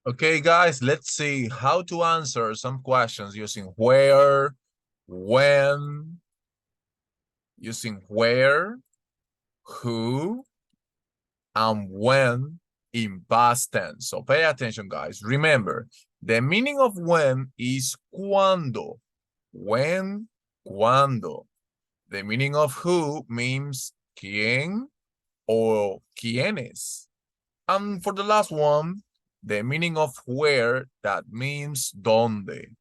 Okay, guys, let's see how to answer some questions using where, when, using where, who, and when in past tense. So pay attention, guys. Remember, the meaning of when is cuando. When, cuando. The meaning of who means quién or quiénes. And for the last one, the meaning of where, that means donde.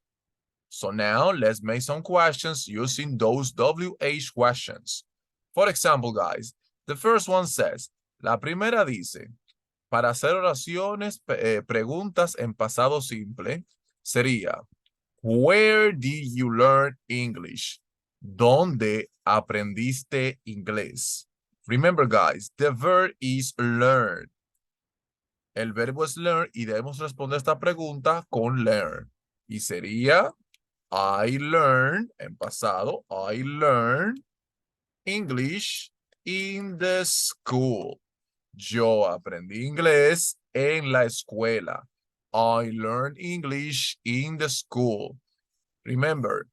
So now let's make some questions using those WH questions. For example, guys, the first one says, la primera dice, para hacer oraciones, preguntas en pasado simple, sería, where did you learn English? ¿Dónde aprendiste inglés? Remember, guys, the verb is learn. El verbo es learn y debemos responder esta pregunta con learn. Y sería, I learned, en pasado, I learned English in the school. Yo aprendí inglés en la escuela. I learned English in the school. Remember,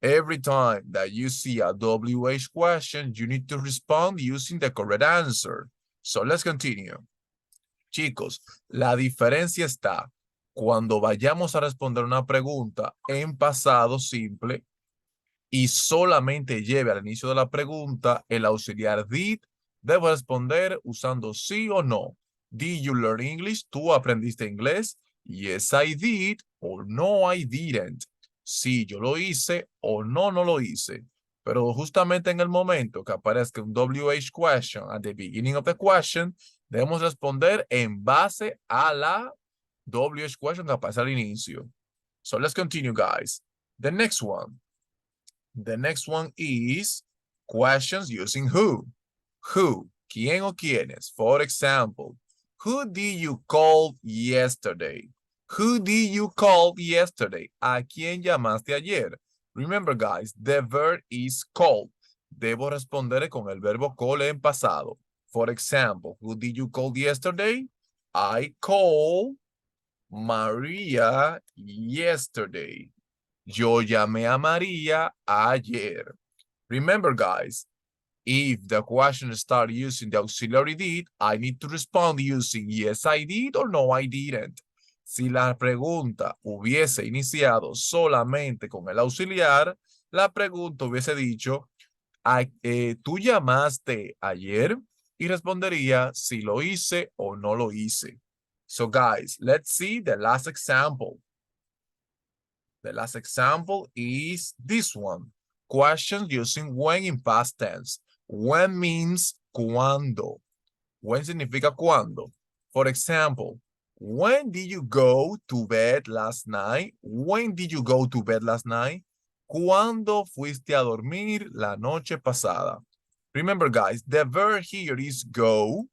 every time that you see a WH question, you need to respond using the correct answer. So let's continue. Chicos, la diferencia está cuando vayamos a responder una pregunta en pasado simple y solamente lleve al inicio de la pregunta el auxiliar did, debo responder usando sí o no. Did you learn English? ¿Tú aprendiste inglés? Yes, I did. O no, I didn't. Sí, yo lo hice o no, no lo hice. Pero justamente en el momento que aparezca un WH question at the beginning of the question, debemos responder en base a la WH question que aparece al inicio. So let's continue, guys. The next one. The next one is questions using who. Who, quién o quiénes. For example, who did you call yesterday? Who did you call yesterday? ¿A quién llamaste ayer? Remember, guys, the verb is call. Debo responder con el verbo call en pasado. For example, who did you call yesterday? I called Maria yesterday. Yo llamé a María ayer. Remember, guys, if the question starts using the auxiliary did, I need to respond using yes, I did or no, I didn't. Si la pregunta hubiese iniciado solamente con el auxiliar, la pregunta hubiese dicho, ¿tú llamaste ayer? Y respondería si lo hice o no lo hice. So, guys, let's see the last example. The last example is this one. Questions using when in past tense. When means cuando. When significa cuando. For example, when did you go to bed last night? When did you go to bed last night? ¿Cuándo fuiste a dormir la noche pasada? Remember, guys, the verb here is go.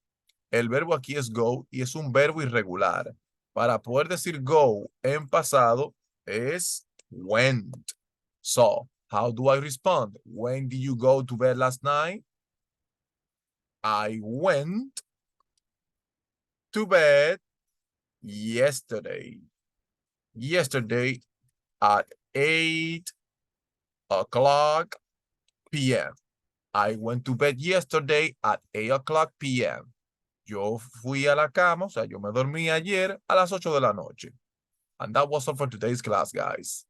El verbo aquí es go y es un verbo irregular. Para poder decir go en pasado es went. So, how do I respond? When did you go to bed last night? I went to bed yesterday. Yesterday at 8 o'clock p.m. I went to bed yesterday at 8 o'clock p.m. Yo fui a la cama, o sea, yo me dormí ayer a las 8 de la noche. And that was all for today's class, guys.